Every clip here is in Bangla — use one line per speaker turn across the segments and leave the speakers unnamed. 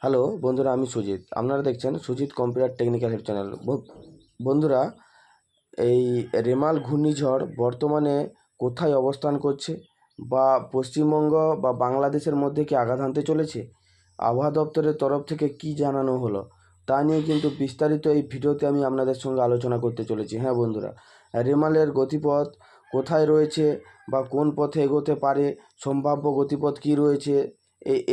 হ্যালো বন্ধুরা, আমি সুজিত। আপনারা দেখছেন Sujit computer technical help channel. বন্ধুরা, এই রেমাল ঘূর্ণিঝড় বর্তমানে কোথায় অবস্থান করছে, বা পশ্চিমবঙ্গ বা বাংলাদেশের মধ্যে কি আঘাত হানতে চলেছে, আবহাওয়া দপ্তরের তরফ থেকে কি জানানো হলো, তা নিয়ে কিন্তু বিস্তারিত এই ভিডিওতে আমি আপনাদের সঙ্গে আলোচনা করতে চলেছি। হ্যাঁ বন্ধুরা, রেমালের গতিপথ কোথায় রয়েছে বা কোন পথে এগোতে পারে, সম্ভাব্য গতিপথ কি রয়েছে,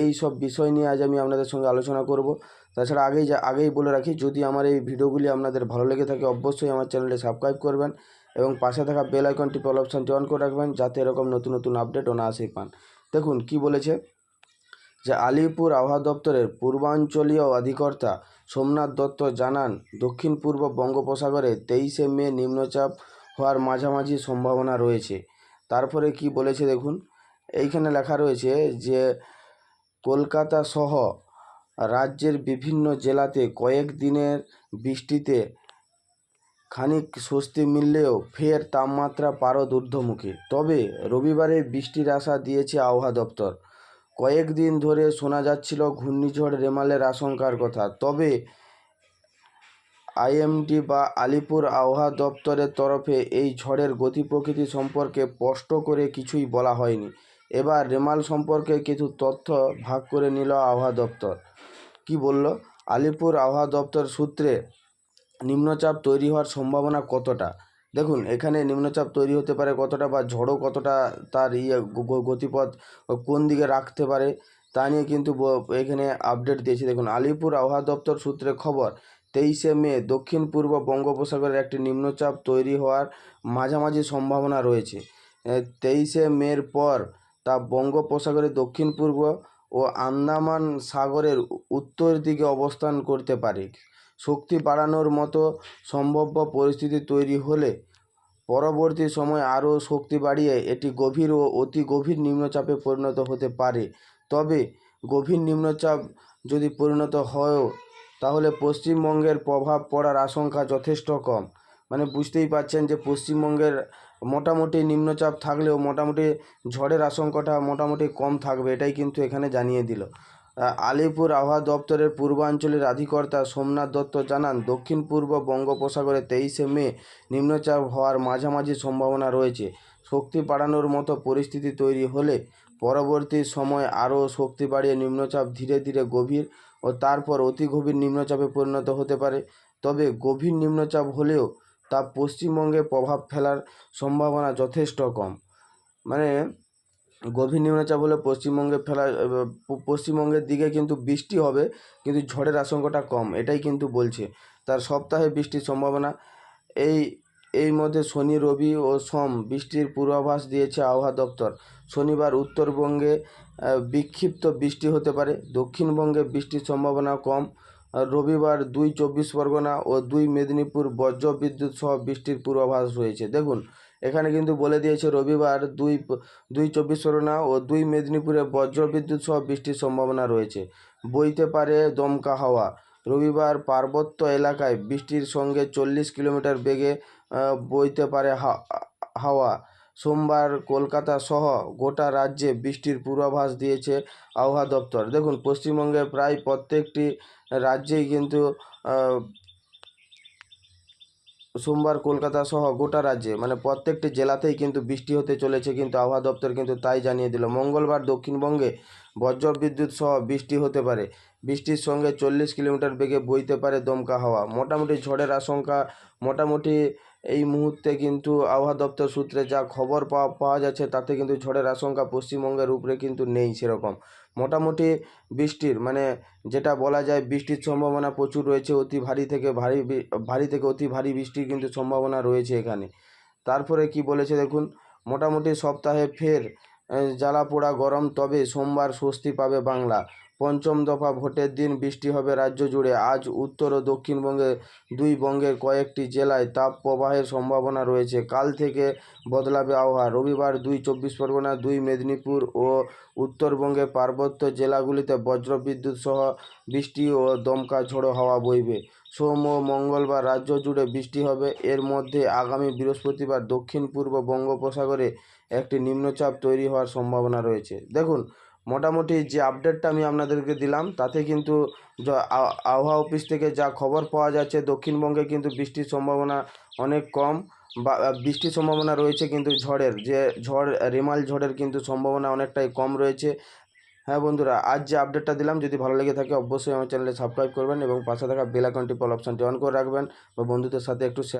এই সব বিষয় নিয়ে আজ আমি আপনাদের সঙ্গে আলোচনা করব। তাছাড়া আগেই বলে রাখি, যদি আমার এই ভিডিওগুলি আপনাদের ভালো লেগে থাকে অবশ্যই আমার চ্যানেলটি সাবস্ক্রাইব করবেন এবং পাশে থাকা বেল আইকনটি অল অপশানটি অন করে রাখবেন, যাতে এরকম নতুন নতুন আপডেট অনায়াসেই পান। দেখুন কি বলেছে, যে আলিপুর আবহাওয়া দপ্তরের পূর্বাঞ্চলীয় অধিকর্তা সোমনাথ দত্ত জানান, দক্ষিণ পূর্ব বঙ্গোপসাগরে 23শে মে নিম্নচাপ হওয়ার মাঝামাঝি সম্ভাবনা রয়েছে। তারপরে কি বলেছে দেখুন, এইখানে লেখা রয়েছে যে কলকাতা সহ রাজ্যের বিভিন্ন জেলাতে কয়েক দিনের বৃষ্টিতে খানিক স্বস্তি মিললেও ফের তাপমাত্রা পারদ ঊর্ধ্বমুখী। তবে রবিবারে বৃষ্টির আশা দিয়েছে আবহাওয়া দপ্তর। কয়েকদিন ধরে শোনা যাচ্ছিল ঘূর্ণিঝড় রেমালের আশঙ্কার কথা, তবে আইএমডি বা আলিপুর আবহাওয়া দপ্তরের তরফে এই ঝড়ের গতি প্রকৃতি সম্পর্কে স্পষ্ট করে কিছুই বলা হয়নি। এবার রেমাল সম্পর্কে কিছু তথ্য ভাগ করে নিল আবহাওয়া দপ্তর। কি বলল, আলিপুর আবহাওয়া দপ্তর সূত্রে নিম্নচাপ তৈরি হওয়ার সম্ভাবনা কতটা। দেখুন, এখানে নিম্নচাপ তৈরি হতে পারে কতটা, বা ঝড়ও কতটা, তার গতিপথ কোন দিকে রাখতে পারে, তা নিয়ে কিন্তু এখানে আপডেট দিয়েছে। দেখুন, আলিপুর আবহাওয়া দপ্তর সূত্রে খবর, 23শে মে দক্ষিণ পূর্ব বঙ্গোপসাগরের একটি নিম্নচাপ তৈরি হওয়ার মাঝামাঝি সম্ভাবনা রয়েছে। 23শে মের পর তা বঙ্গোপসাগরের দক্ষিণ পূর্ব ও আন্দামান সাগরের উত্তর দিকে অবস্থান করতে পারে। শক্তি বাড়ানোর মতো সম্ভাব্য পরিস্থিতি তৈরি হলে পরবর্তী সময় আরও শক্তি বাড়িয়ে এটি গভীর ও অতি গভীর নিম্নচাপে পরিণত হতে পারে। তবে গভীর নিম্নচাপ যদি পরিণত হয়ও, তাহলে পশ্চিমবঙ্গের প্রভাব পড়ার আশঙ্কা যথেষ্ট কম। মানে বুঝতেই পারছেন যে পশ্চিমবঙ্গের মোটামুটি নিম্নচাপ থাকলেও মোটামুটি ঝড়ের আশঙ্কাটা মোটামুটি কম থাকবে, এটাই কিন্তু এখানে জানিয়ে দিল। আলিপুর আবহাওয়া দপ্তরের পূর্বাঞ্চলের অধিকর্তা সোমনাথ দত্ত জানান, দক্ষিণ পূর্ব বঙ্গোপসাগরে 23শে মে নিম্নচাপ হওয়ার মাঝামাঝি সম্ভাবনা রয়েছে। শক্তি বাড়ানোর মতো পরিস্থিতি তৈরি হলে পরবর্তী সময় আরও শক্তি বাড়িয়ে নিম্নচাপ ধীরে ধীরে গভীর ও তারপর অতি গভীর নিম্নচাপে পরিণত হতে পারে। তবে গভীর নিম্নচাপ হলেও তা পশ্চিমবঙ্গে প্রভাব ফেলার সম্ভাবনা যথেষ্ট কম। মানে গভীর নিম্নচাপ হলে পশ্চিমবঙ্গের দিকে কিন্তু বৃষ্টি হবে, কিন্তু ঝড়ের আশঙ্কাটা কম, এটাই কিন্তু বলছে। তার সপ্তাহে বৃষ্টির সম্ভাবনা, এই এই মধ্যে শনি, রবি ও সোম বৃষ্টির পূর্বাভাস দিয়েছে আবহাওয়া দপ্তর। শনিবার উত্তরবঙ্গে বিক্ষিপ্ত বৃষ্টি হতে পারে, দক্ষিণবঙ্গে বৃষ্টির সম্ভাবনা কম। রবিবার 2 চব্বিশ পরগনা ও 2 মেদিনীপুর বজ্রবিদ্যুৎ সহ বৃষ্টির পূর্বাভাস রয়েছে। দেখুন, এখানে কিন্তু বলে দিয়েছে রবিবার 2 চব্বিশ পরগনা ও 2 মেদিনীপুরে বজ্রবিদ্যুৎ সহ বৃষ্টির সম্ভাবনা রয়েছে। বইতে পারে দমকা হাওয়া। রবিবার পার্বত্য এলাকায় বৃষ্টির সঙ্গে 40 কিলোমিটার বেগে বইতে পারে হাওয়া। সোমবার কলকাতা সহ গোটা রাজ্যে বৃষ্টির পূর্বাভাস দিয়েছে আবহাওয়া দপ্তর। দেখুন, পশ্চিমবঙ্গের প্রায় প্রত্যেকটি রাজ্যেই কিন্তু সোমবার কলকাতা সহ গোটা রাজ্যে মানে প্রত্যেকটি জেলাতেই কিন্তু বৃষ্টি হতে চলেছে, কিন্তু আবহাওয়া দপ্তর কিন্তু তাই জানিয়ে দিল। মঙ্গলবার দক্ষিণবঙ্গে বজ্রবিদ্যুৎ সহ বৃষ্টি হতে পারে, বৃষ্টির সঙ্গে 40 কিলোমিটার বেগে বইতে পারে দমকা হাওয়া। মোটামুটি ঝড়ের আশঙ্কা মোটামুটি এই মুহূর্তে কিন্তু আবহাওয়া দপ্তর সূত্রে যা খবর পাওয়া যাচ্ছে, তাতে কিন্তু ঝড়ের আশঙ্কা পশ্চিমবঙ্গের উপরে কিন্তু নেই সেরকম। মোটামুটি বৃষ্টির মানে যেটা বলা যায়, বৃষ্টির সম্ভাবনা প্রচুর রয়েছে। ভারী থেকে অতি ভারী বৃষ্টির কিন্তু সম্ভাবনা রয়েছে এখানে। তারপরে কি বলেছে দেখুন, মোটামুটি সপ্তাহে ফের জ্বালাপোড়া গরম, তবে সোমবার স্বস্তি পাবে বাংলা। পঞ্চম দফা ভোটের দিন বৃষ্টি হবে রাজ্য জুড়ে। আজ উত্তর ও দক্ষিণবঙ্গে বঙ্গের কয়েকটি জেলায় তাপ প্রবাহের সম্ভাবনা রয়েছে। কাল থেকে বদলাবে আবহাওয়া। রবিবার 2 চব্বিশ পরগনা, 2 মেদিনীপুর ও উত্তরবঙ্গের পার্বত্য জেলাগুলিতে বজ্রবিদ্যুৎ সহ বৃষ্টি ও দমকা ঝোড়ো হাওয়া বইবে। সোম ও মঙ্গলবার রাজ্য জুড়ে বৃষ্টি হবে। এর মধ্যে আগামী বৃহস্পতিবার দক্ষিণ পূর্ব বঙ্গোপসাগরে একটি নিম্নচাপ তৈরি হওয়ার সম্ভাবনা রয়েছে। দেখুন, মোটামুটি যে আপডেটটা আমি আপনাদেরকে দিলাম তাতে কিন্তু আবহাওয়া অফিস থেকে যা খবর পাওয়া যাচ্ছে দক্ষিণবঙ্গে কিন্তু বৃষ্টির সম্ভাবনা অনেক কম, বা বৃষ্টির সম্ভাবনা রয়েছে, কিন্তু ঝড় রেমাল ঝড়ের কিন্তু সম্ভাবনা অনেকটাই কম রয়েছে। হ্যাঁ বন্ধুরা, আজ যে আপডেটটা দিলাম যদি ভালো লেগে থাকে অবশ্যই আমার চ্যানেলে সাবস্ক্রাইব করবেন এবং পাশে থাকা বেল আইকনটি অল অপশানটি অন করে রাখবেন বা বন্ধুদের সাথে একটু